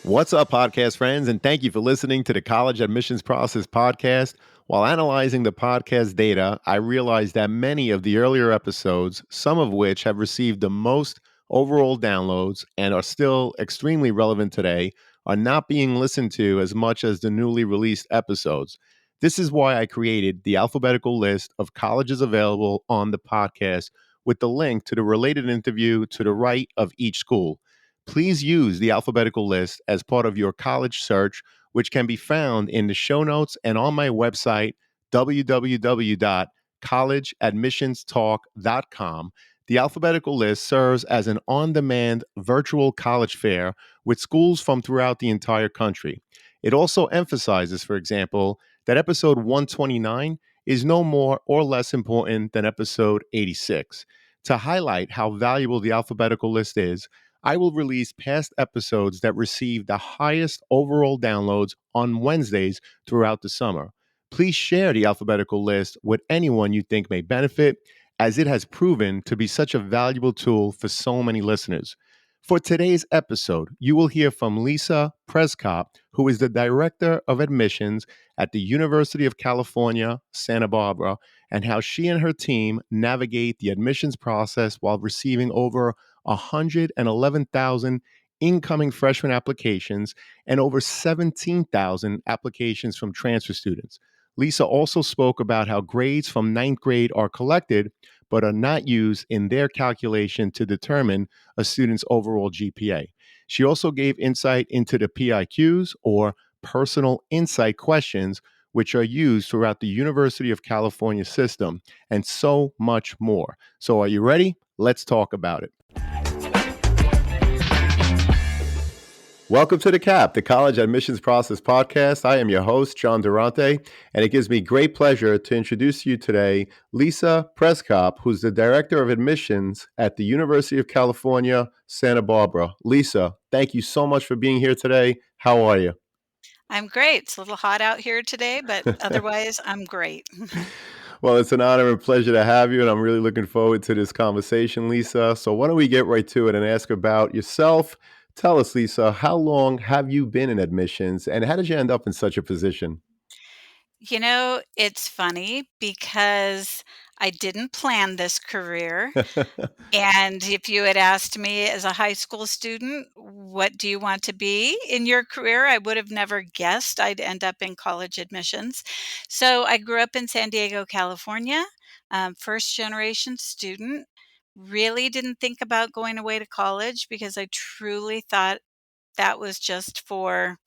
What's up, podcast friends? And thank you for listening to the College Admissions Process podcast. While analyzing the podcast data, I realized that many of the earlier episodes, some of which have received the most overall downloads and are still extremely relevant today, are not being listened to as much as the newly released episodes. This is why I created the alphabetical list of colleges available on the podcast with the link to the related interview to the right of each school. Please use the alphabetical list as part of your college search, which can be found in the show notes and on my website, www.collegeadmissionstalk.com. The alphabetical list serves as an on demand virtual college fair with schools from throughout the entire country. It also emphasizes, for example, that episode 129 is no more or less important than episode 86. To highlight how valuable the alphabetical list is, I will release past episodes that receive the highest overall downloads on Wednesdays throughout the summer. Please share the alphabetical list with anyone you think may benefit, as it has proven to be such a valuable tool for so many listeners. For today's episode, you will hear from Lisa Prescott, who is the Director of Admissions at the University of California, Santa Barbara, and how she and her team navigate the admissions process while receiving over 111,000 incoming freshman applications and over 17,000 applications from transfer students. Lisa also spoke about how grades from ninth grade are collected but are not used in their calculation to determine a student's overall GPA. She also gave insight into the PIQs, or personal insight questions, which are used throughout the University of California system, and so much more. So, are you ready? Let's talk about it. Welcome to the CAP, the College Admissions Process podcast. I am your host, John Durante, and it gives me great pleasure to introduce to you today Lisa Prescott, who's the Director of Admissions at the University of California, Santa Barbara. Lisa, thank you so much for being here today. How are you? I'm great. It's a little hot out here today, but otherwise, I'm great. Well, it's an honor and pleasure to have you, and I'm really looking forward to this conversation, Lisa. So, why don't we get right to it and ask about yourself? Tell us, Lisa, how long have you been in admissions, and how did you end up in such a position? It's funny because I didn't plan this career. And if you had asked me as a high school student, what do you want to be in your career? I would have never guessed I'd end up in college admissions. So I grew up in San Diego, California, first generation student. Really didn't think about going away to college because I truly thought that was just for,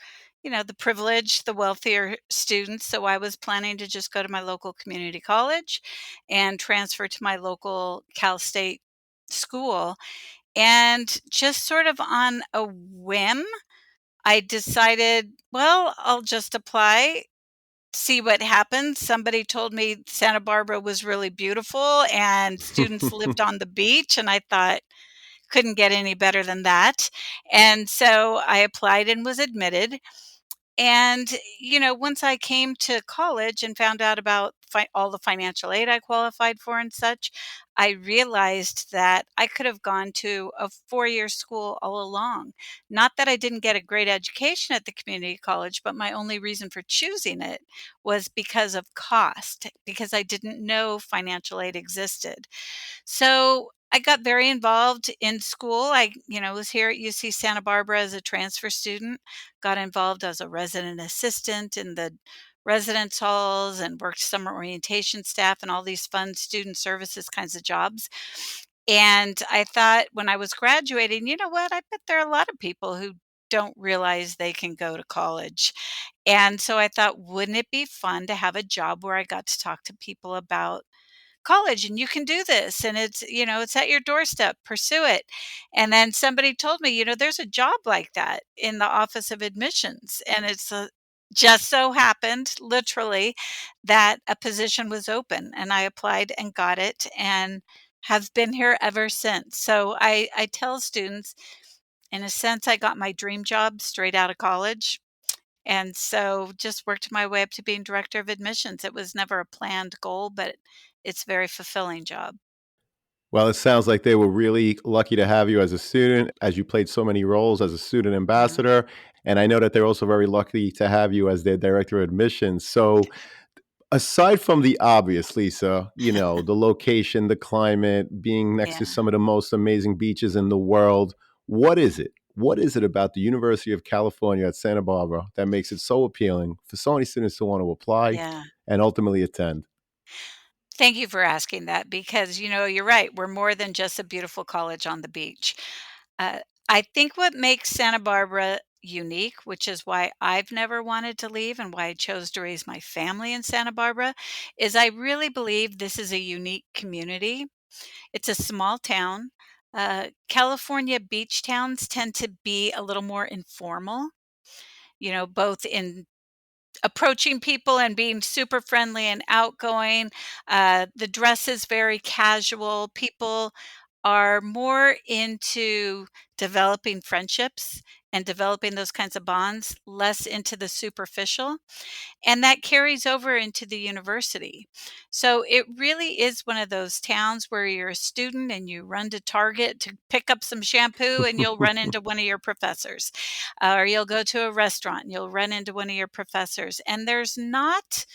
the privileged, the wealthier students. So I was planning to just go to my local community college and transfer to my local Cal State school. And just sort of on a whim, I decided, well, I'll just apply, see what happens. Somebody told me Santa Barbara was really beautiful and students lived on the beach. And I thought, couldn't get any better than that. And so I applied and was admitted. And, once I came to college and found out about all the financial aid I qualified for and such, I realized that I could have gone to a 4-year school all along. Not that I didn't get a great education at the community college, but my only reason for choosing it was because of cost, because I didn't know financial aid existed. So I got very involved in school. Was here at UC Santa Barbara as a transfer student, got involved as a resident assistant in the residence halls and worked summer orientation staff and all these fun student services kinds of jobs. And I thought when I was graduating, you know what? I bet there are a lot of people who don't realize they can go to college. And so I thought, wouldn't it be fun to have a job where I got to talk to people about college and you can do this and it's at your doorstep, pursue it. And then somebody told me, there's a job like that in the office of admissions, and just so happened literally that a position was open and I applied and got it and have been here ever since. So I tell students, in a sense, I got my dream job straight out of college, and so just worked my way up to being director of admissions. It was never a planned goal, but it's a very fulfilling job. Well, it sounds like they were really lucky to have you as a student, as you played so many roles as a student Mhm. ambassador. And I know that they're also very lucky to have you as their director of admissions. So, aside from the obvious, Lisa, the location, the climate, being next to Yeah. some of the most amazing beaches in the world, what is it? What is it about the University of California at Santa Barbara that makes it so appealing for so many students to want to apply Yeah. and ultimately attend? Thank you for asking that because, you're right. We're more than just a beautiful college on the beach. Uh, I think what makes Santa Barbara unique, which is why I've never wanted to leave and why I chose to raise my family in Santa Barbara, is I really believe this is a unique community. It's a small town. California beach towns tend to be a little more informal, both in approaching people and being super friendly and outgoing. The dress is very casual. People are more into developing friendships and developing those kinds of bonds, less into the superficial. And that carries over into the university. So it really is one of those towns where you're a student and you run to Target to pick up some shampoo and you'll run into one of your professors. Or you'll go to a restaurant and you'll run into one of your professors. And there's not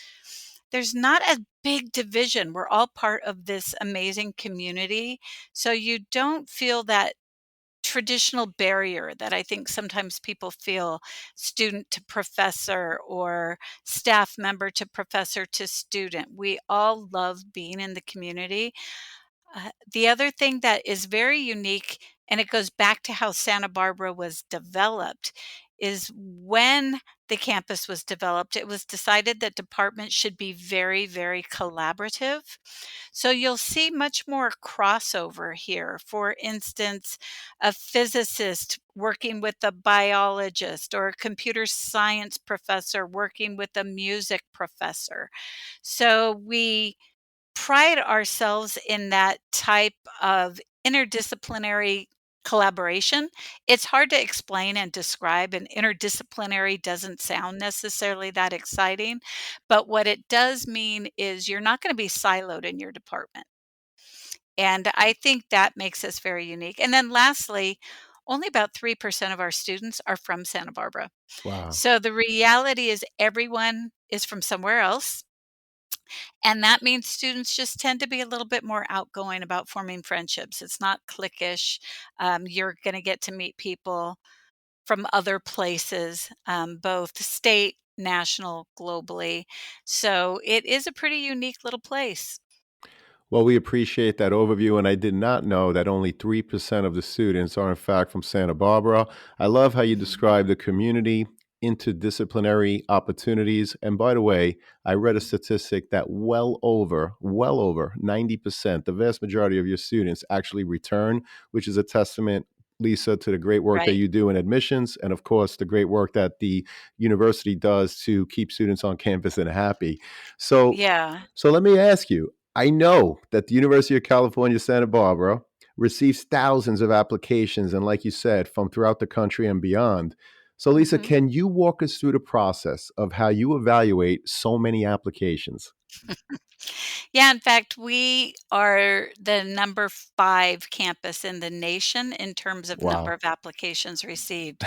a big division. We're all part of this amazing community. So you don't feel that traditional barrier that I think sometimes people feel, student to professor or staff member to professor to student. We all love being in the community. The other thing that is very unique, and it goes back to how Santa Barbara was developed, is when the campus was developed, it was decided that departments should be very, very collaborative. So you'll see much more crossover here. For instance, a physicist working with a biologist, or a computer science professor working with a music professor. So we pride ourselves in that type of interdisciplinary collaboration. It's hard to explain and describe, and interdisciplinary doesn't sound necessarily that exciting. But what it does mean is you're not going to be siloed in your department. And I think that makes us very unique. And then lastly, only about 3% of our students are from Santa Barbara. Wow. So the reality is everyone is from somewhere else. And that means students just tend to be a little bit more outgoing about forming friendships. It's not cliquish. You're going to get to meet people from other places, both state, national, globally. So it is a pretty unique little place. Well, we appreciate that overview, and I did not know that only 3% of the students are, in fact, from Santa Barbara. I love how you Mhm. describe the community, interdisciplinary opportunities. And by the way, I read a statistic that well over 90%, the vast majority of your students actually return, which is a testament, Lisa, to the great work that Right. you do in admissions, and of course, the great work that the university does to keep students on campus and happy. So, Yeah. so let me ask you, I know that the University of California, Santa Barbara receives thousands of applications, and like you said, from throughout the country and beyond. So, Lisa, Mhm. can you walk us through the process of how you evaluate so many applications? Yeah, in fact, we are the number 5 campus in the nation in terms of number Wow. of applications received.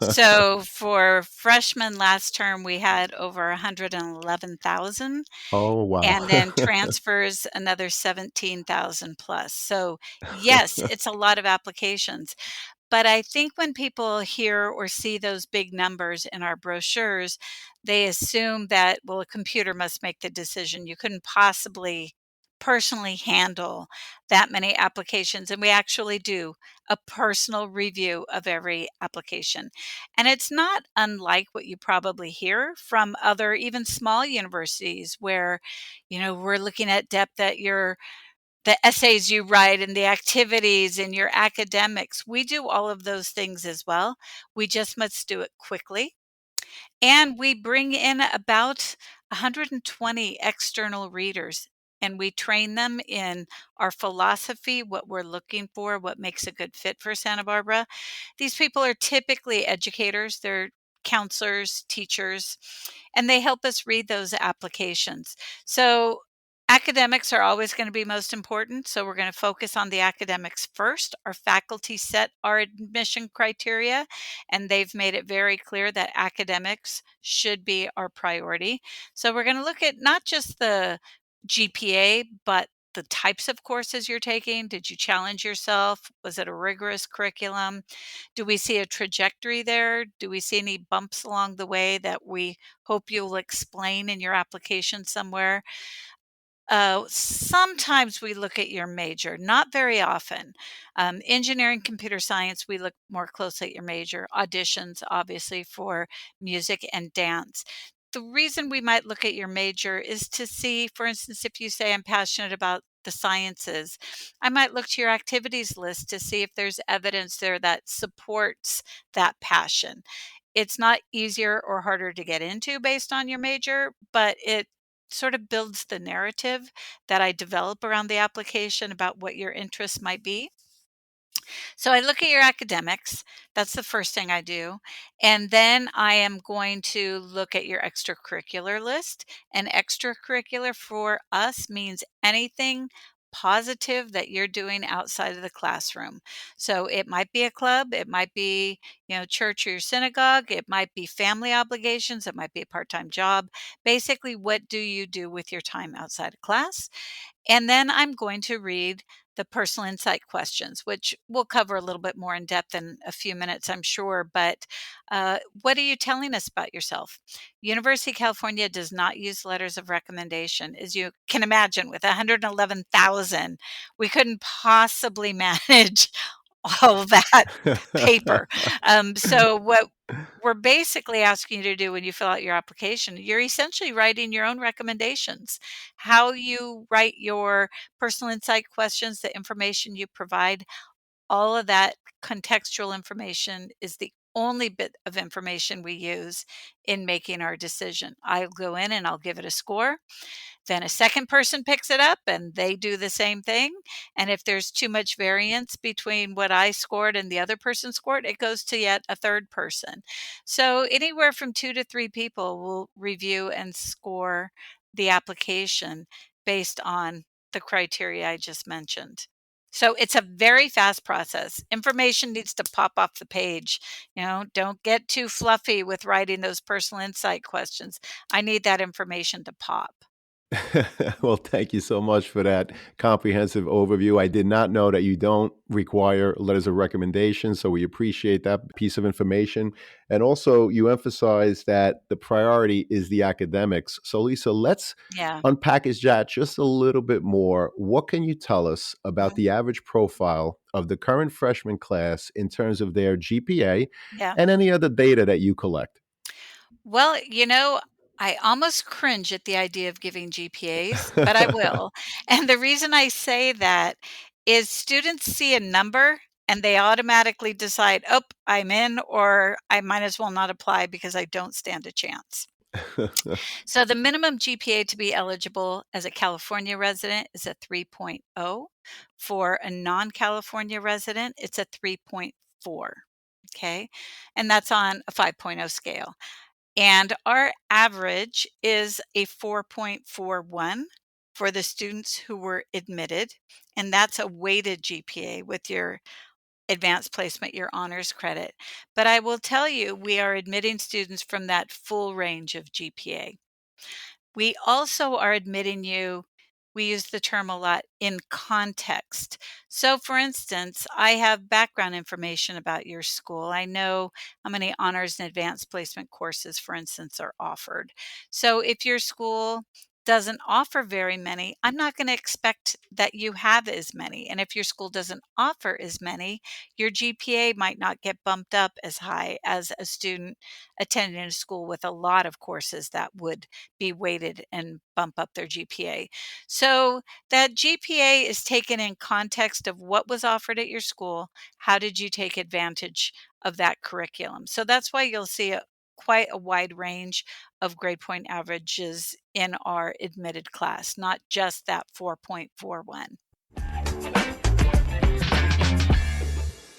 So for freshmen last term, we had over 111,000, Oh, wow. and then transfers another 17,000 plus. So yes, it's a lot of applications. But I think when people hear or see those big numbers in our brochures, they assume that, well, a computer must make the decision. You couldn't possibly personally handle that many applications. And we actually do a personal review of every application. And it's not unlike what you probably hear from other, even small universities where, we're looking at depth at the essays you write and the activities and your academics. We do all of those things as well. We just must do it quickly. And we bring in about 120 external readers, and we train them in our philosophy, what we're looking for, what makes a good fit for Santa Barbara. These people are typically educators, they're counselors, teachers, and they help us read those applications. So Academics are always going to be most important, so we're going to focus on the academics first. Our faculty set our admission criteria, and they've made it very clear that academics should be our priority. So we're going to look at not just the GPA, but the types of courses you're taking. Did you challenge yourself? Was it a rigorous curriculum? Do we see a trajectory there? Do we see any bumps along the way that we hope you'll explain in your application somewhere? Sometimes we look at your major, not very often. Engineering, computer science, we look more closely at your major. Auditions, obviously, for music and dance. The reason we might look at your major is to see, for instance, if you say, I'm passionate about the sciences, I might look to your activities list to see if there's evidence there that supports that passion. It's not easier or harder to get into based on your major, but it sort of builds the narrative that I develop around the application about what your interests might be. So I look at your academics. That's the first thing I do. And then I am going to look at your extracurricular list. And extracurricular for us means anything positive that you're doing outside of the classroom. So it might be a club, it might be, church or your synagogue, it might be family obligations, it might be a part-time job. Basically, what do you do with your time outside of class? And then I'm going to read the personal insight questions, which we'll cover a little bit more in depth in a few minutes, I'm sure. But what are you telling us about yourself? University of California does not use letters of recommendation. As you can imagine, with 111,000, we couldn't possibly manage all of that paper. So what we're basically asking you to do when you fill out your application, you're essentially writing your own recommendations. How you write your personal insight questions, the information you provide, all of that contextual information is the only bit of information we use in making our decision. I'll go in and I'll give it a score. Then a second person picks it up and they do the same thing. And if there's too much variance between what I scored and the other person scored, it goes to yet a third person. So anywhere from 2 to 3 people will review and score the application based on the criteria I just mentioned. So it's a very fast process. Information needs to pop off the page. Don't get too fluffy with writing those personal insight questions. I need that information to pop. Well, thank you so much for that comprehensive overview. I did not know that you don't require letters of recommendation, so we appreciate that piece of information. And also, you emphasize that the priority is the academics. So, Lisa, let's Yeah. unpackage that just a little bit more. What can you tell us about Mhm. the average profile of the current freshman class in terms of their GPA Yeah. and any other data that you collect? Well, I almost cringe at the idea of giving GPAs, but I will. And the reason I say that is students see a number and they automatically decide, oh, I'm in, or I might as well not apply because I don't stand a chance. So the minimum GPA to be eligible as a California resident is a 3.0. For a non-California resident, it's a 3.4. Okay. And that's on a 5.0 scale. And our average is a 4.41 for the students who were admitted. And that's a weighted GPA with your advanced placement, your honors credit. But I will tell you, we are admitting students from that full range of GPA. We also are admitting you, we use the term a lot, in context. So, for instance, I have background information about your school. I know how many honors and advanced placement courses, for instance, are offered. So, if your school doesn't offer very many, I'm not going to expect that you have as many. And if your school doesn't offer as many, your GPA might not get bumped up as high as a student attending a school with a lot of courses that would be weighted and bump up their GPA. So that GPA is taken in context of what was offered at your school. How did you take advantage of that curriculum? So that's why you'll see quite a wide range of grade point averages in our admitted class, not just that 4.41.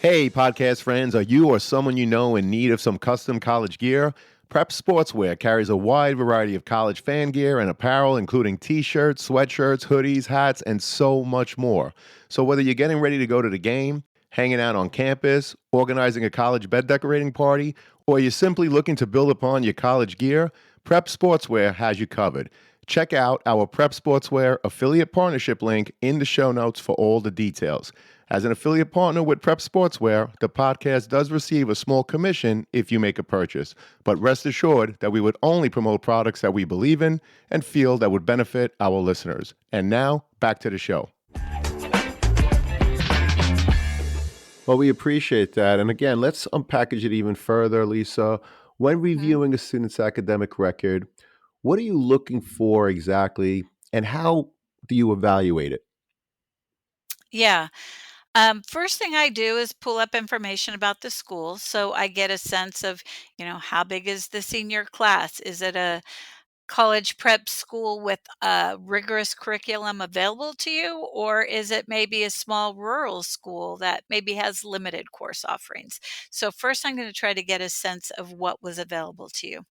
Hey, podcast friends, are you or someone you know in need of some custom college gear? Prep Sportswear carries a wide variety of college fan gear and apparel, including t shirts, sweatshirts, hoodies, hats, and so much more. So, whether you're getting ready to go to the game, hanging out on campus, organizing a college bed decorating party, or you're simply looking to build upon your college gear, Prep Sportswear has you covered. Check out our Prep Sportswear affiliate partnership link in the show notes for all the details. As an affiliate partner with Prep Sportswear, the podcast does receive a small commission if you make a purchase. But rest assured that we would only promote products that we believe in and feel that would benefit our listeners. And now, back to the show. Well, we appreciate that. And again, let's unpackage it even further, Lisa. When Mhm. reviewing a student's academic record, what are you looking for exactly, and how do you evaluate it? Yeah. First thing I do is pull up information about the school so I get a sense of, how big is the senior class? Is it a college prep school with a rigorous curriculum available to you, or is it maybe a small rural school that maybe has limited course offerings? So, first, I'm going to try to get a sense of what was available to you.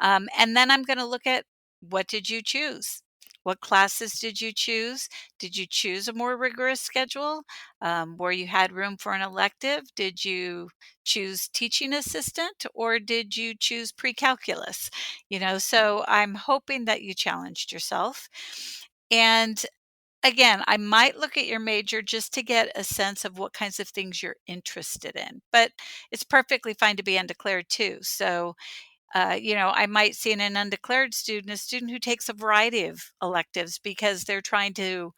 And then I'm going to look at, what did you choose? What classes did you choose? Did you choose a more rigorous schedule where you had room for an elective? Did you choose teaching assistant or did you choose pre-calculus? So I'm hoping that you challenged yourself. And again, I might look at your major just to get a sense of what kinds of things you're interested in, but it's perfectly fine to be undeclared too. So I might see in an undeclared student a student who takes a variety of electives because they're trying to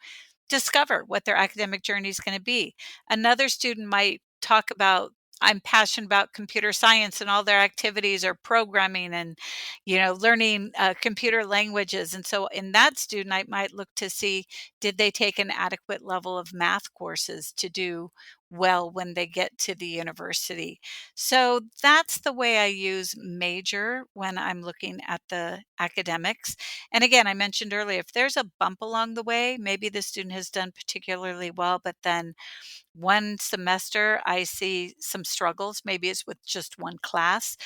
discover what their academic journey is going to be. Another student might talk about, I'm passionate about computer science and all their activities are programming and, learning computer languages. And so in that student, I might look to see, did they take an adequate level of math courses to do well when they get to the university? So that's the way I use major when I'm looking at the academics. And again, I mentioned earlier, if there's a bump along the way, maybe the student has done particularly well, but then one semester I see some struggles, maybe it's with just one class.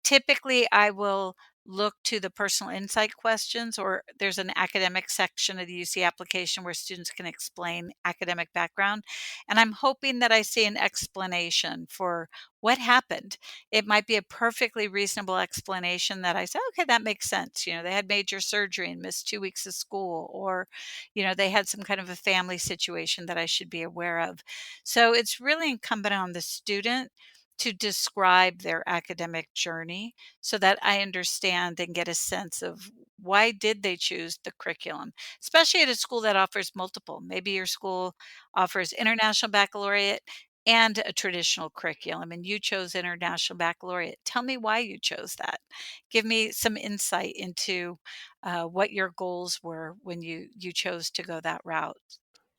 Typically, I will look to the personal insight questions, or there's an academic section of the UC application where students can explain academic background. And I'm hoping that I see an explanation for what happened. It might be a perfectly reasonable explanation that I say, okay, that makes sense. They had major surgery and missed 2 weeks of school, or, they had some kind of a family situation that I should be aware of. So it's really incumbent on the student to describe their academic journey so that I understand and get a sense of, why did they choose the curriculum, especially at a school that offers multiple. Maybe your school offers international baccalaureate and a traditional curriculum, and you chose international baccalaureate. Tell me why you chose that. Give me some insight into what your goals were when you chose to go that route.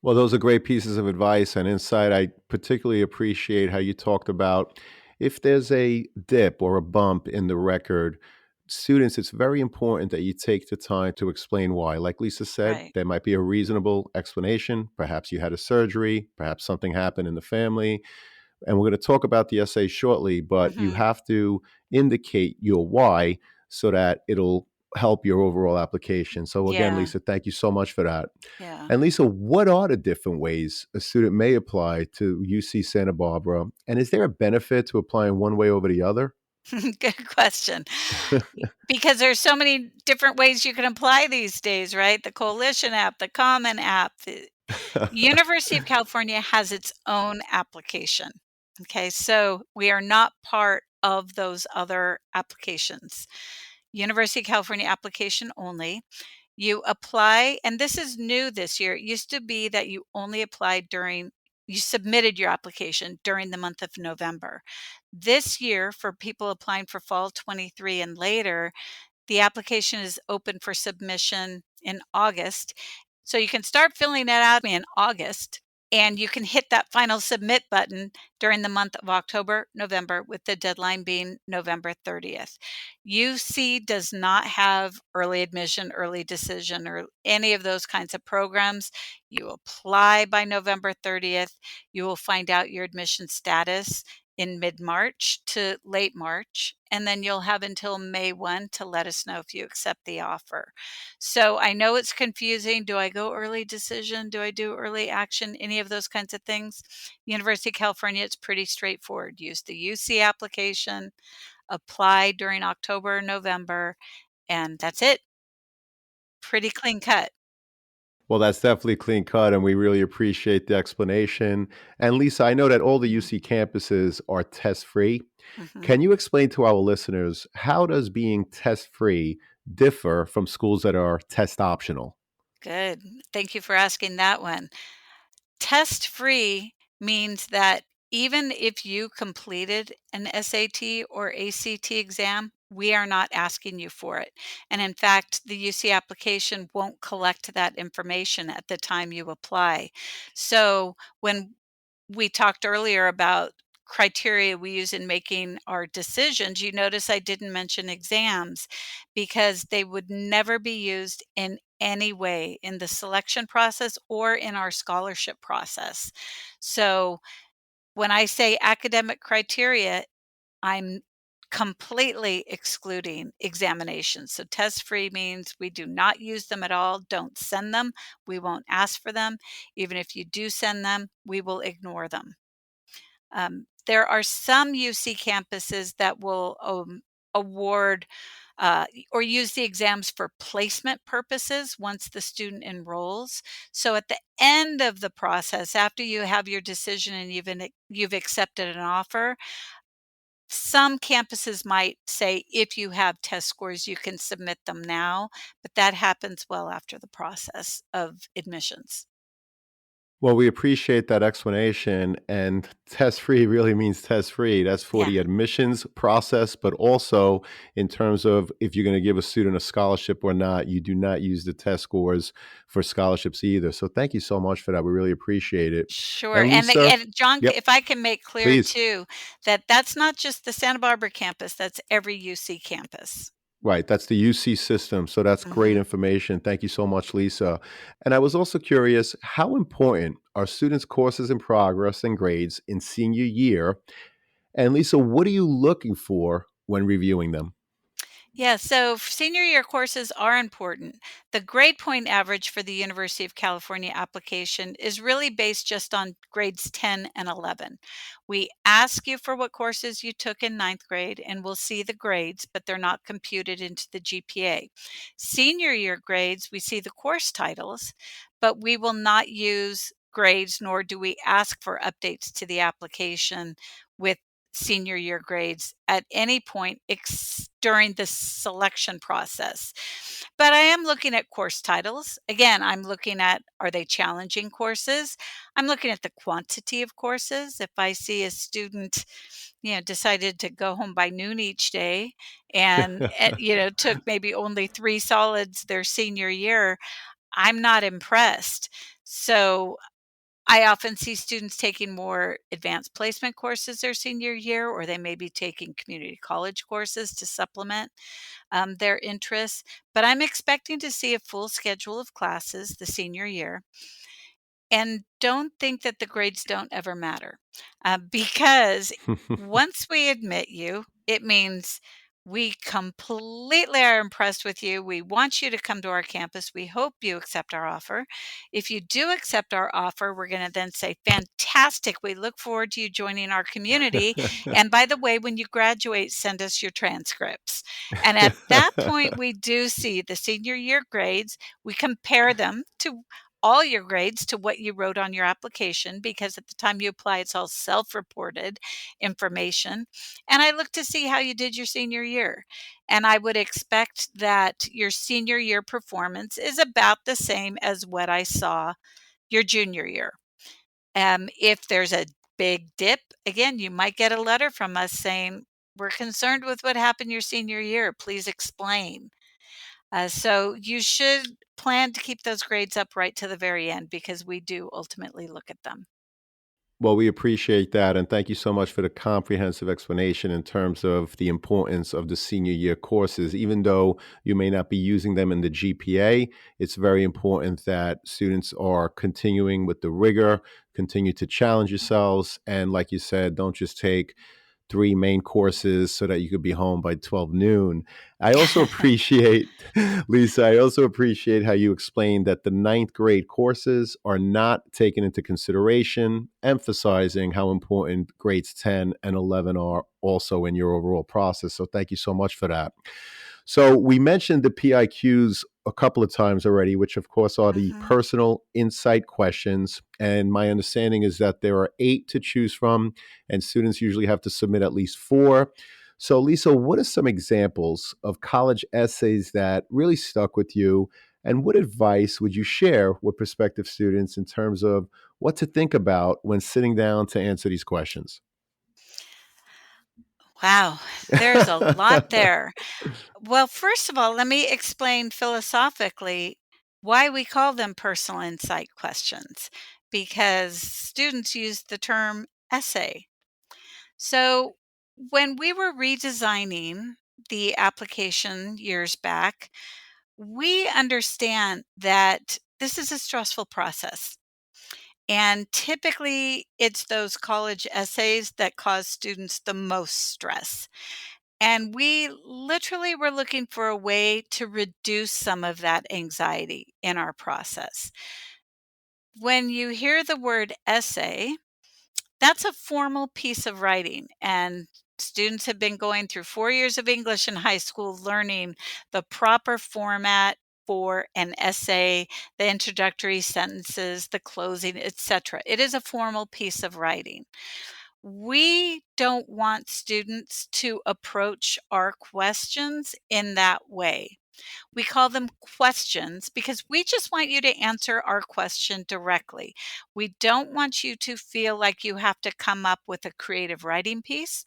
Well, those are great pieces of advice and insight. I particularly appreciate how you talked about if there's a dip or a bump in the record, students, it's very important that you take the time to explain why. Like Lisa said, Right. there might be a reasonable explanation. Perhaps you had a surgery, perhaps something happened in the family, and we're going to talk about the essay shortly, but you Hmm. have to indicate your why so that it'll help your overall application. So again, Yeah. Lisa, thank you so much for that. Yeah. And Lisa, what are the different ways a student may apply to UC Santa Barbara? And is there a benefit to applying one way over the other? Good question. Because there's so many different ways you can apply these days, right? The Coalition app, the Common App. The University of California has its own application. Okay, so we are not part of those other applications. University of California application only. You apply, and this is new this year. It used to be that you submitted your application during the month of November. This year, for people applying for fall 23 and later, the application is open for submission in August. So you can start filling that out in August, and you can hit that final submit button during the month of October, November, with the deadline being November 30th. UC does not have early admission, early decision, or any of those kinds of programs. You apply by November 30th. You will find out your admission status in mid-March to late March, and then you'll have until May 1 to let us know if you accept the offer. So I know it's confusing. Do I go early decision? Do I do early action? Any of those kinds of things? University of California, it's pretty straightforward. Use the UC application, apply during October, November, and that's it. Pretty clean cut. Well, that's definitely clean cut, and we really appreciate the explanation. And Lisa, I know that all the UC campuses are test free. Mhm. Can you explain to our listeners how does being test free differ from schools that are test optional? Good. Thank you for asking that one. Test free means that even if you completed an SAT or ACT exam, we are not asking you for it. And in fact, the UC application won't collect that information at the time you apply. So when we talked earlier about criteria we use in making our decisions, you notice I didn't mention exams because they would never be used in any way in the selection process or in our scholarship process. So when I say academic criteria, I'm completely excluding examinations. So test free means we do not use them at all. Don't send them. We won't ask for them. Even if you do send them, we will ignore them. There are some UC campuses that will award or use the exams for placement purposes once the student enrolls. So at the end of the process, after you have your decision and you've accepted an offer, some campuses might say if you have test scores, you can submit them now, but that happens well after the process of admissions. Well, we appreciate that explanation. And test free really means test free. That's for Yeah. the admissions process, but also in terms of if you're going to give a student a scholarship or not, you do not use the test scores for scholarships either. So thank you so much for that. We really appreciate it. Sure, And and the Lisa, and John, yep, if I can make clear please. too, that that's not just the Santa Barbara campus, that's every UC campus. Right, that's the UC system. So that's great Mhm. information. Thank you so much, Lisa. And I was also curious, how important are students' courses in progress and grades in senior year? And Lisa, what are you looking for when reviewing them? Yeah, so senior year courses are important. The grade point average for the University of California application is really based just on grades 10 and 11. We ask you for what courses you took in ninth grade, and we'll see the grades, but they're not computed into the GPA. Senior year grades, we see the course titles, but we will not use grades, nor do we ask for updates to the application with senior year grades at any point during the selection process. But I am looking at course titles. Again, I'm looking at, are they challenging courses? I'm looking at the quantity of courses. If I see a student, decided to go home by noon each day and, took maybe only 3 solids their senior year, I'm not impressed. So I often see students taking more advanced placement courses their senior year, or they may be taking community college courses to supplement their interests. But I'm expecting to see a full schedule of classes the senior year. And don't think that the grades don't ever matter, because once we admit you, it means we completely are impressed with you. We want you to come to our campus. We hope you accept our offer. If you do accept our offer, we're going to then say, fantastic. We look forward to you joining our community. And by the way, when you graduate, send us your transcripts. And at that point, we do see the senior year grades. We compare them to all your grades to what you wrote on your application, because at the time you apply, it's all self-reported information. And I look to see how you did your senior year. And I would expect that your senior year performance is about the same as what I saw your junior year. If there's a big dip, again, you might get a letter from us saying, we're concerned with what happened your senior year. Please explain. So you should plan to keep those grades up right to the very end because we do ultimately look at them. Well, we appreciate that. And thank you so much for the comprehensive explanation in terms of the importance of the senior year courses. Even though you may not be using them in the GPA, it's very important that students are continuing with the rigor, continue to challenge yourselves. And like you said, don't just take three main courses so that you could be home by 12 noon. I also appreciate, Lisa, I also appreciate how you explained that the ninth grade courses are not taken into consideration, emphasizing how important grades 10 and 11 are also in your overall process. So thank you so much for that. So we mentioned the PIQs a couple of times already, which of course are the Mhm. personal insight questions. And my understanding is that there are eight to choose from, and students usually have to submit at least four. So, Lisa, what are some examples of college essays that really stuck with you? And what advice would you share with prospective students in terms of what to think about when sitting down to answer these questions? Wow, there's a lot there. Well, first of all, let me explain philosophically why we call them personal insight questions, because students use the term essay. So, when we were redesigning the application years back, we understand that this is a stressful process. And typically, it's those college essays that cause students the most stress. And we literally were looking for a way to reduce some of that anxiety in our process. When you hear the word essay, that's a formal piece of writing. And students have been going through 4 years of English in high school learning the proper format for an essay, the introductory sentences, the closing, etc. It is a formal piece of writing. We don't want students to approach our questions in that way. We call them questions because we just want you to answer our question directly. We don't want you to feel like you have to come up with a creative writing piece.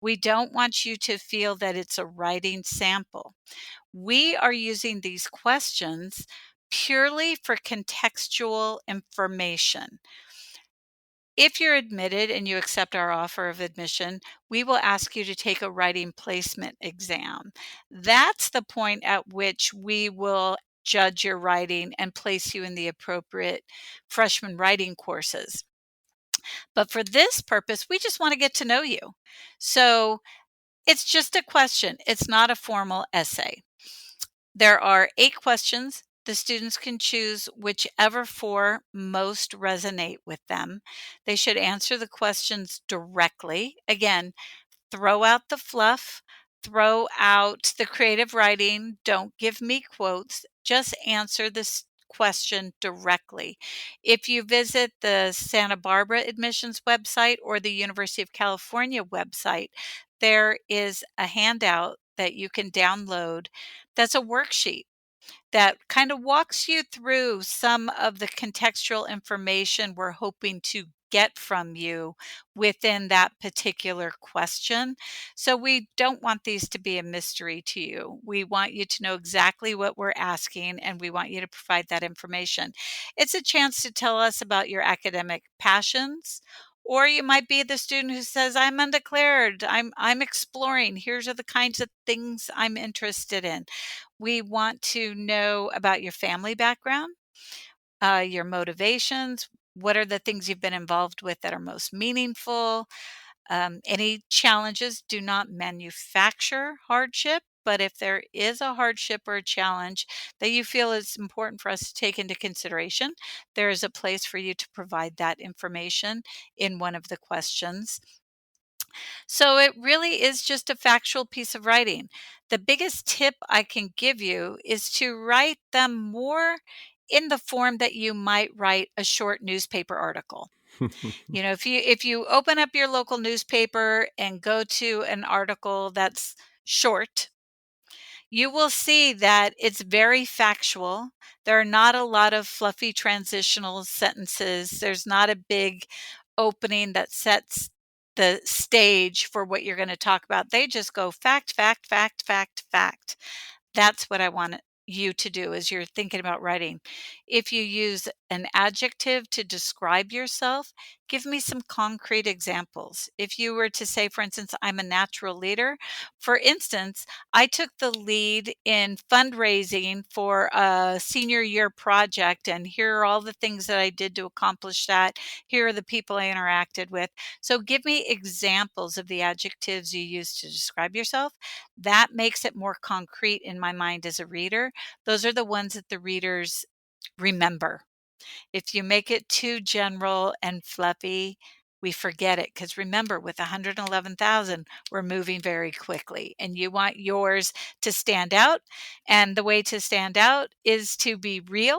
We don't want you to feel that it's a writing sample. We are using these questions purely for contextual information. If you're admitted and you accept our offer of admission, we will ask you to take a writing placement exam. That's the point at which we will judge your writing and place you in the appropriate freshman writing courses. But for this purpose, we just want to get to know you. So it's just a question, it's not a formal essay. There are 8 questions. The students can choose whichever 4 most resonate with them. They should answer the questions directly. Again, throw out the fluff, throw out the creative writing, don't give me quotes, just answer this question directly. If you visit the Santa Barbara admissions website or the University of California website, there is a handout that you can download that's a worksheet that kind of walks you through some of the contextual information we're hoping to get from you within that particular question. So we don't want these to be a mystery to you. We want you to know exactly what we're asking and we want you to provide that information. It's a chance to tell us about your academic passions. Or you might be the student who says, I'm undeclared, I'm exploring. Here's are the kinds of things I'm interested in. We want to know about your family background, your motivations. What are the things you've been involved with that are most meaningful? Any challenges do not manufacture hardship, but if there is a hardship or a challenge that you feel is important for us to take into consideration, there is a place for you to provide that information in one of the questions. So it really is just a factual piece of writing. The biggest tip I can give you is to write them more in the form that you might write a short newspaper article. You know, if you open up your local newspaper and go to an article that's short, you will see that it's very factual. There are not a lot of fluffy transitional sentences. There's not a big opening that sets the stage for what you're going to talk about. They just go fact, fact, fact, fact, fact. That's what I want you to do as you're thinking about writing. If you use an adjective to describe yourself, give me some concrete examples. If you were to say, for instance, I'm a natural leader, for instance, I took the lead in fundraising for a senior year project, and here are all the things that I did to accomplish that. Here are the people I interacted with. So give me examples of the adjectives you use to describe yourself. That makes it more concrete in my mind as a reader. Those are the ones that the readers remember. If you make it too general and fluffy, we forget it, because remember, with 111,000, we're moving very quickly, and you want yours to stand out. And the way to stand out is to be real,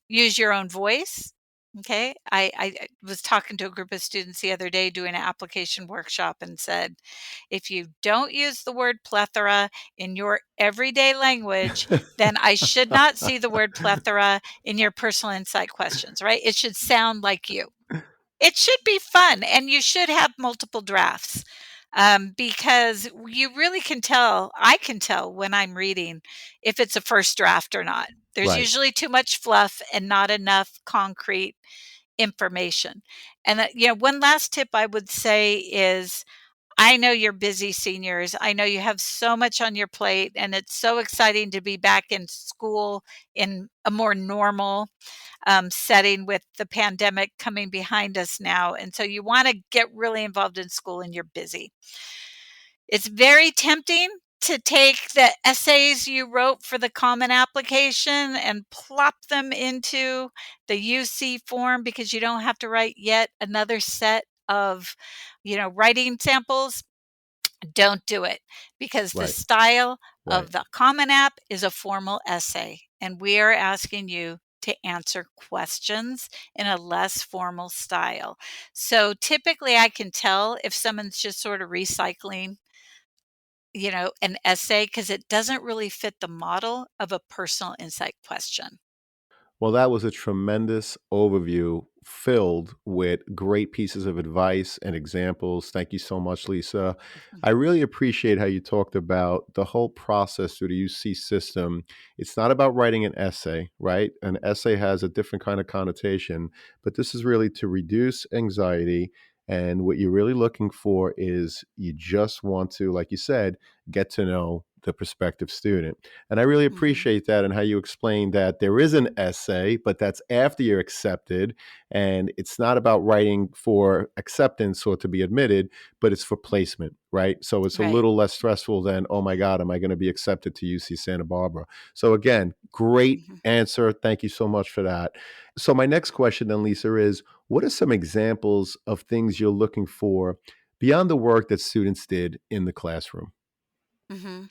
use your own voice. Okay. I was talking to a group of students the other day doing an application workshop and said, if you don't use the word plethora in your everyday language, then I should not see the word plethora in your personal insight questions, right? It should sound like you. It should be fun, and you should have multiple drafts, because you really can tell. I can tell when I'm reading if it's a first draft or not. There's Right. usually too much fluff and not enough concrete information. And one last tip I would say is, I know you're busy seniors. I know you have so much on your plate, and it's so exciting to be back in school in a more normal setting with the pandemic coming behind us now. And so you want to get really involved in school and you're busy. It's very tempting to take the essays you wrote for the Common Application and plop them into the UC form, because you don't have to write yet another set of, writing samples. Don't do it, because the Right. style Right. of the Common App is a formal essay, and we are asking you to answer questions in a less formal style. So typically, I can tell if someone's just sort of recycling, an essay, because it doesn't really fit the model of a personal insight question. Well, that was a tremendous overview filled with great pieces of advice and examples. Thank you so much, Lisa. I really appreciate how you talked about the whole process through the UC system. It's not about writing an essay, right? An essay has a different kind of connotation, but this is really to reduce anxiety. And what you're really looking for is you just want to, like you said, get to know the prospective student. And I really Mhm. appreciate that and how you explained that there is an essay, but that's after you're accepted. And it's not about writing for acceptance or to be admitted, but it's for placement, right? So it's a Right. little less stressful than, oh my God, am I going to be accepted to UC Santa Barbara? So again, great Mhm. answer. Thank you so much for that. So my next question then, Lisa, is what are some examples of things you're looking for beyond the work that students did in the classroom? Mhm.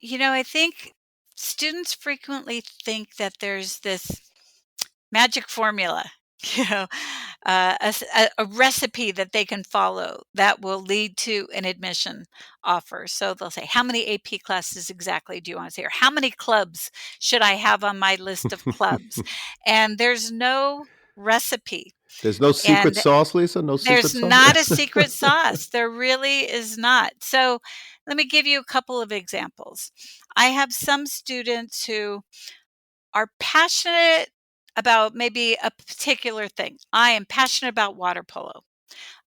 I think students frequently think that there's this magic formula, you know, a recipe that they can follow that will lead to an admission offer. So they'll say, how many AP classes exactly do you want to see? Or how many clubs should I have on my list of clubs? And there's no recipe. There's no secret And sauce, Lisa? No there's secret sauce? not a secret sauce. There really is not. So let me give you a couple of examples. I have some students who are passionate about maybe a particular thing. I am passionate about water polo.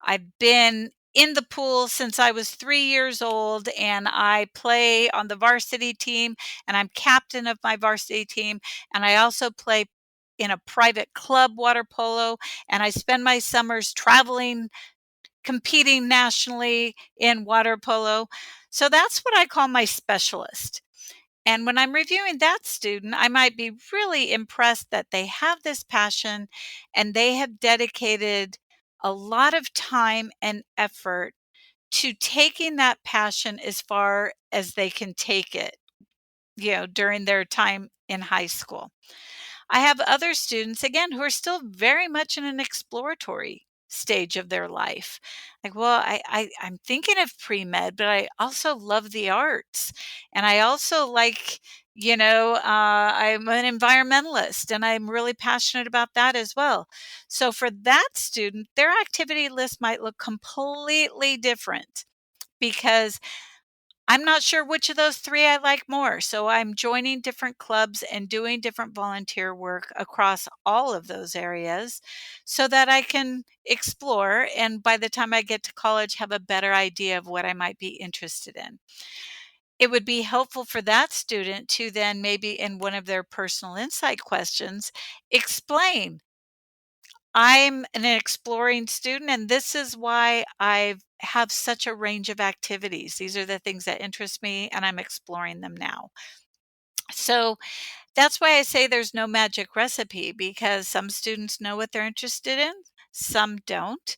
I've been in the pool since I was 3 years old, and I play on the varsity team, and I'm captain of my varsity team. And I also play in a private club water polo, and I spend my summers traveling, competing nationally in water polo. So that's what I call my specialist. And when I'm reviewing that student, I might be really impressed that they have this passion and they have dedicated a lot of time and effort to taking that passion as far as they can take it, during their time in high school. I have other students, again, who are still very much in an exploratory stage of their life. Like, well, I'm thinking of pre med, but I also love the arts. And I also like, I'm an environmentalist and I'm really passionate about that as well. So for that student, their activity list might look completely different, because I'm not sure which of those 3 I like more, so I'm joining different clubs and doing different volunteer work across all of those areas so that I can explore, and by the time I get to college, have a better idea of what I might be interested in. It would be helpful for that student to then maybe in one of their personal insight questions explain, "I'm an exploring student, and this is why I have such a range of activities. These are the things that interest me, and I'm exploring them now." So that's why I say there's no magic recipe because some students know what they're interested in, some don't.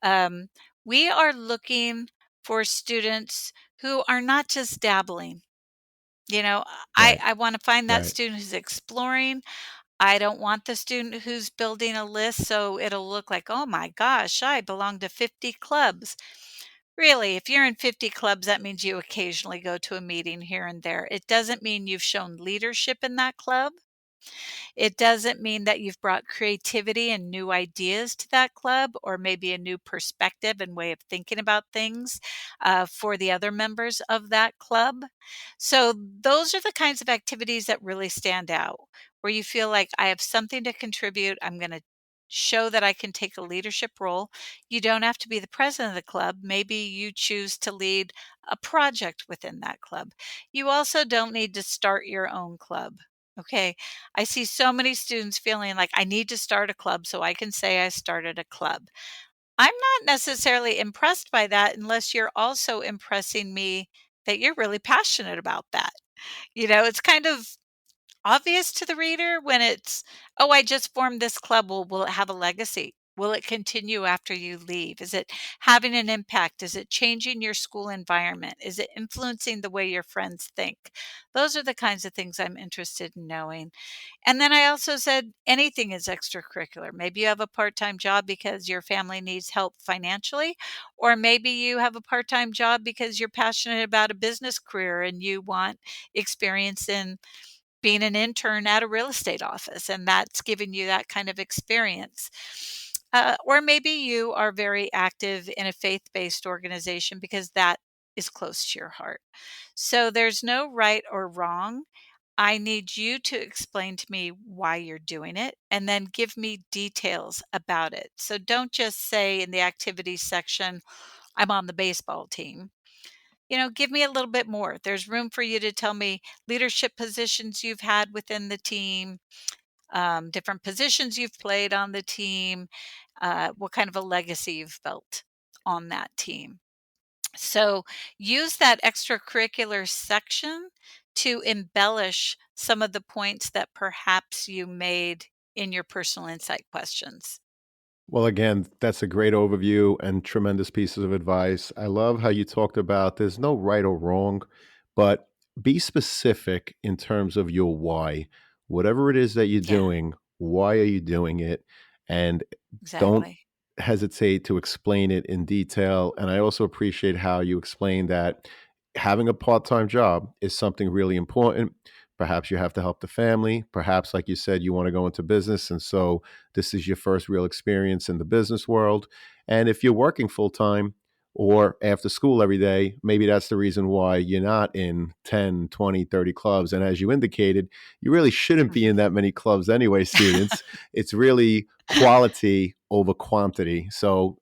Um, we are looking for students who are not just dabbling. You know, Right. I want to find that Right. student who's exploring. I don't want the student who's building a list so it'll look like, "Oh my gosh, I belong to 50 clubs." Really, if you're in 50 clubs, that means you occasionally go to a meeting here and there. It doesn't mean you've shown leadership in that club. It doesn't mean that you've brought creativity and new ideas to that club, or maybe a new perspective and way of thinking about things for the other members of that club. So, those are the kinds of activities that really stand out, where you feel like I have something to contribute. I'm going to show that I can take a leadership role. You don't have to be the president of the club. Maybe you choose to lead a project within that club. You also don't need to start your own club. Okay. I see so many students feeling like I need to start a club so I can say I started a club. I'm not necessarily impressed by that unless you're also impressing me that you're really passionate about that. It's kind of obvious to the reader when it's, "Oh, I just formed this club." Well, will it have a legacy? Will it continue after you leave? Is it having an impact? Is it changing your school environment? Is it influencing the way your friends think? Those are the kinds of things I'm interested in knowing. And then I also said anything is extracurricular. Maybe you have a part-time job because your family needs help financially, or maybe you have a part-time job because you're passionate about a business career and you want experience in being an intern at a real estate office, and that's given you that kind of experience. Or maybe you are very active in a faith-based organization because that is close to your heart. So there's no right or wrong. I need you to explain to me why you're doing it and then give me details about it. So don't just say in the activities section, "I'm on the baseball team." Give me a little bit more. There's room for you to tell me leadership positions you've had within the team, different positions you've played on the team, what kind of a legacy you've built on that team. So use that extracurricular section to embellish some of the points that perhaps you made in your personal insight questions. Well, again, that's a great overview and tremendous pieces of advice. I love how you talked about there's no right or wrong, but be specific in terms of your why. Whatever it is that you're Yeah, doing, why are you doing it? And don't exactly. hesitate to explain it in detail. And I also appreciate how you explained that having a part time job is something really important. Perhaps you have to help the family. Perhaps, like you said, you want to go into business. And so this is your first real experience in the business world. And if you're working full time or after school every day, maybe that's the reason why you're not in 10, 20, 30 clubs. And as you indicated, you really shouldn't be in that many clubs anyway, students. It's really quality over quantity. So,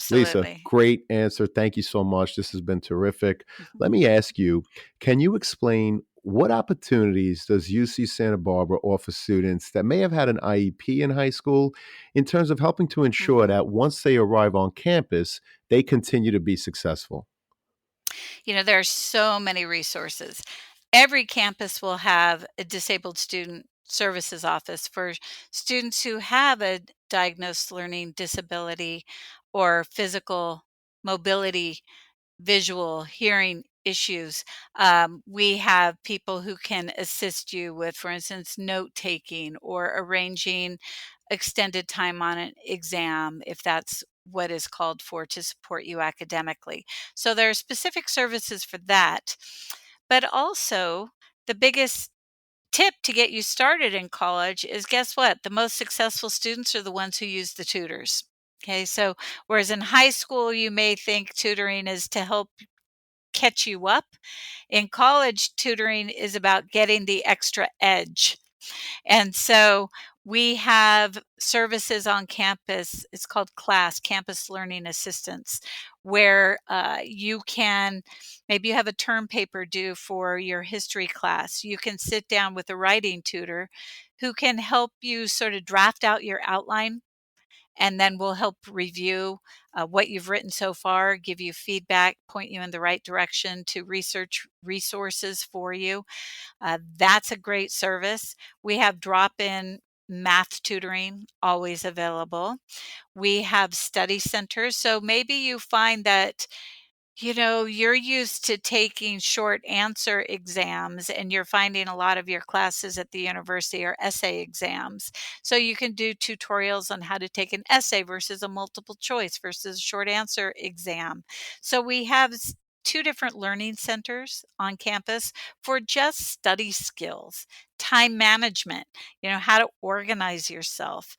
Lisa, Absolutely. great answer. Thank you so much. This has been terrific. Mhm. Let me ask you, can you explain what opportunities does UC Santa Barbara offer students that may have had an IEP in high school in terms of helping to ensure Mhm. that once they arrive on campus, they continue to be successful? There are so many resources. Every campus will have a disabled student services office for students who have a diagnosed learning disability or physical mobility, visual, hearing issues. We have people who can assist you with, for instance, note taking or arranging extended time on an exam if that's what is called for to support you academically. So there are specific services for that. But also, the biggest tip to get you started in college is guess what? The most successful students are the ones who use the tutors. Okay, so whereas in high school, you may think tutoring is to help catch you up. In college, tutoring is about getting the extra edge. And so we have services on campus. It's called CLASS, Campus Learning Assistance, where you can maybe you have a term paper due for your history class. You can sit down with a writing tutor who can help you sort of draft out your outline, and then we'll help review what you've written so far, give you feedback, point you in the right direction to research resources for you. That's a great service. We have drop in math tutoring always available. We have study centers. So maybe you find that you're used to taking short answer exams and you're finding a lot of your classes at the university are essay exams. So you can do tutorials on how to take an essay versus a multiple choice versus a short answer exam. So we have two different learning centers on campus for just study skills, time management, how to organize yourself,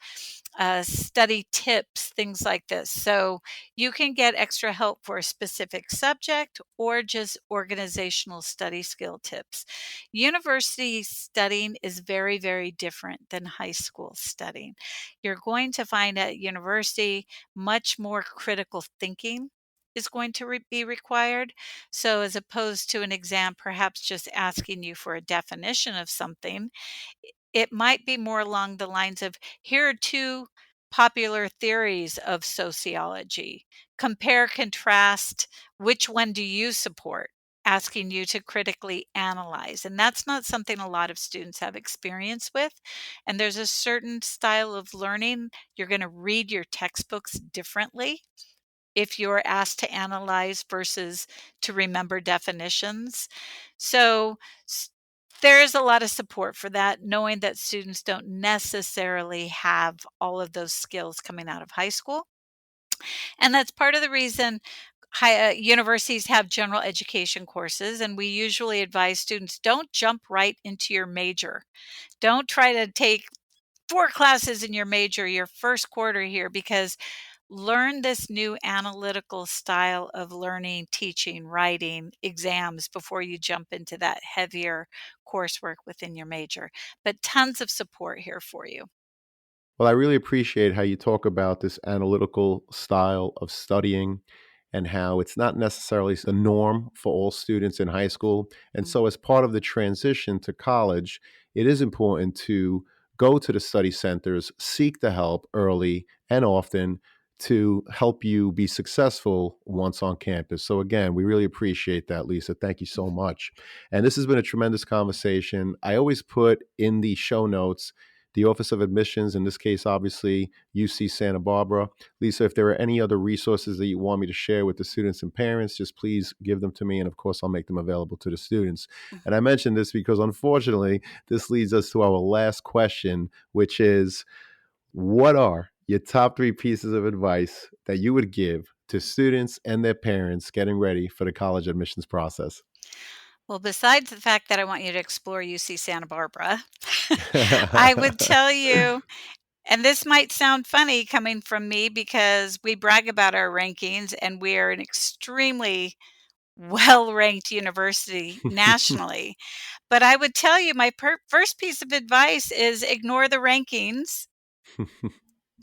study tips, things like this. So you can get extra help for a specific subject or just organizational study skill tips. University studying is very, very different than high school studying. You're going to find at university much more critical thinking is going to be required. So, as opposed to an exam, perhaps just asking you for a definition of something, it might be more along the lines of here are two popular theories of sociology. Compare, contrast, which one do you support? Asking you to critically analyze. And that's not something a lot of students have experience with. And there's a certain style of learning. You're going to read your textbooks differently if you're asked to analyze versus to remember definitions. So s- there is a lot of support for that, knowing that students don't necessarily have all of those skills coming out of high school. And that's part of the reason universities have general education courses. And we usually advise students don't jump right into your major. Don't try to take four classes in your major your first quarter here, because learn this new analytical style of learning, teaching, writing, exams before you jump into that heavier coursework within your major. But tons of support here for you. Well, I really appreciate how you talk about this analytical style of studying and how it's not necessarily the norm for all students in high school. And Mm. so, as part of the transition to college, it is important to go to the study centers, seek the help early and often to help you be successful once on campus. So, again, we really appreciate that, Lisa. Thank you so much. And this has been a tremendous conversation. I always put in the show notes the Office of Admissions, in this case, obviously, UC Santa Barbara. Lisa, if there are any other resources that you want me to share with the students and parents, just please give them to me. And of course, I'll make them available to the students. And I mentioned this because unfortunately, this leads us to our last question, which is what are your top three pieces of advice that you would give to students and their parents getting ready for the college admissions process? Well, besides the fact that I want you to explore UC Santa Barbara, I would tell you, and this might sound funny coming from me because we brag about our rankings and we are an extremely well ranked university nationally. But I would tell you my first piece of advice is ignore the rankings,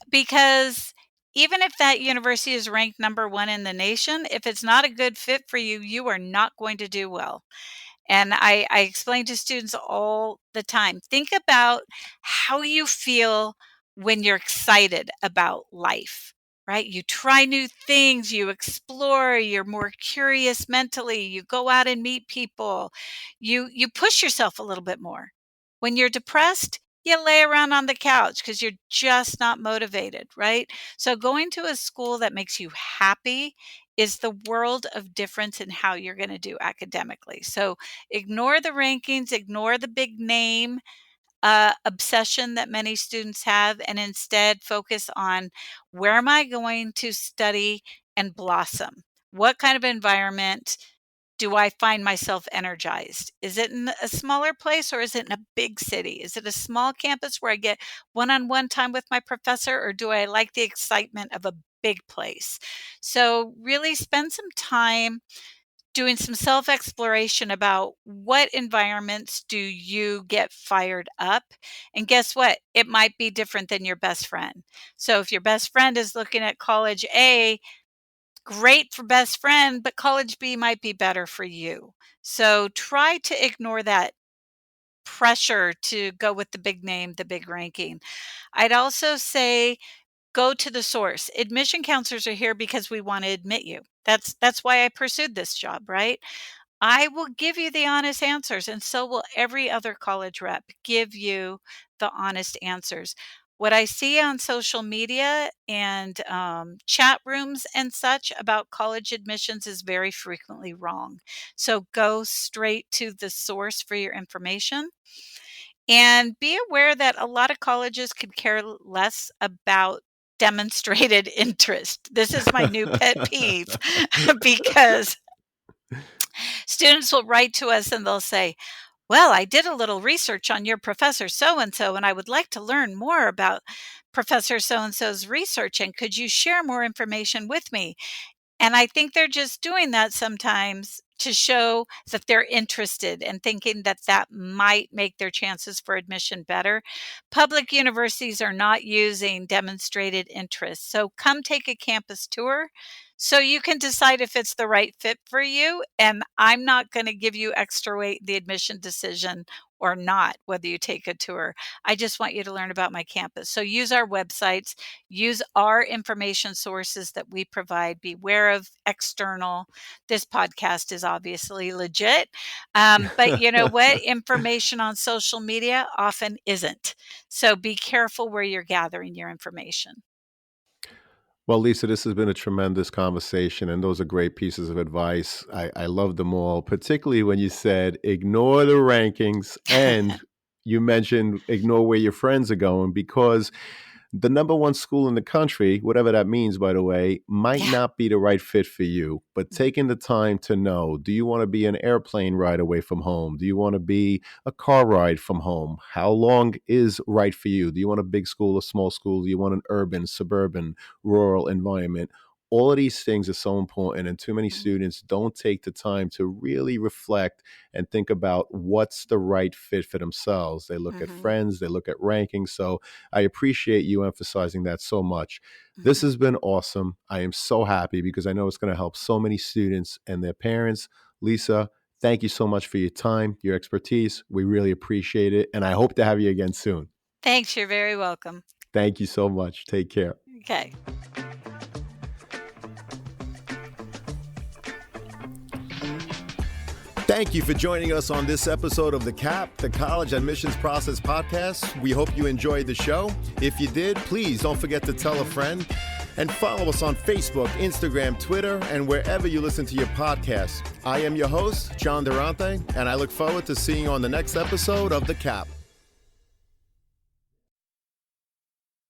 because even if that university is ranked number one in the nation, if it's not a good fit for you, you are not going to do well. And I explain to students all the time, think about how you feel when you're excited about life, right? You try new things, you explore, you're more curious mentally, you go out and meet people, you push yourself a little bit more. When you're depressed, you lay around on the couch because you're just not motivated, right? So going to a school that makes you happy is the world of difference in how you're going to do academically. So ignore the rankings, ignore the big name obsession that many students have, and instead focus on where am I going to study and blossom? What kind of environment do I find myself energized? Is it in a smaller place or is it in a big city? Is it a small campus where I get one on one time with my professor, or do I like the excitement of a big place? So, really spend some time doing some self-exploration about what environments do you get fired up. And guess what? It might be different than your best friend. So if your best friend is looking at college A, great for best friend, but college B might be better for you. So try to ignore that pressure to go with the big name, the big ranking. I'd also say go to the source. Admission counselors are here because we want to admit you. That's why I pursued this job, right? I will give you the honest answers, and so will every other college rep give you the honest answers. What I see on social media and chat rooms and such about college admissions is very frequently wrong. So go straight to the source for your information. And be aware that a lot of colleges could care less about demonstrated interest. This is my new pet peeve because students will write to us and they'll say, well, I did a little research on your professor so and so, and I would like to learn more about Professor so and so's research. And could you share more information with me? And I think they're just doing that sometimes to show that they're interested and thinking that that might make their chances for admission better. Public universities are not using demonstrated interest. So come take a campus tour so you can decide if it's the right fit for you. And I'm not going to give you extra weight in the admission decision or not, whether you take a tour. I just want you to learn about my campus. So use our websites, use our information sources that we provide. Beware of external. This podcast is obviously legit. But you know what? Information on social media often isn't. So be careful where you're gathering your information. Well, Lisa, this has been a tremendous conversation, and those are great pieces of advice. I love them all, particularly when you said ignore the rankings and you mentioned ignore where your friends are going, because the number one school in the country, whatever that means, by the way, might Yeah. not be the right fit for you. But taking the time to know, do you want to be an airplane ride away from home? Do you want to be a car ride from home? How long is right for you? Do you want a big school, a small school? Do you want an urban, suburban, rural environment? All of these things are so important, and too many students don't take the time to really reflect and think about what's the right fit for themselves. They look at Mm-hmm. friends, they look at rankings. So I appreciate you emphasizing that so much. This Mm-hmm. has been awesome. I am so happy because I know it's going to help so many students and their parents. Lisa, thank you so much for your time, your expertise. We really appreciate it. And I hope to have you again soon. Thanks. You're very welcome. Thank you so much. Take care. Okay. Thank you for joining us on this episode of the CAP, the College Admissions Process Podcast. We hope you enjoyed the show. If you did, please don't forget to tell a friend and follow us on Facebook, Instagram, Twitter, and wherever you listen to your podcasts. I am your host, John Durante, and I look forward to seeing you on the next episode of the CAP.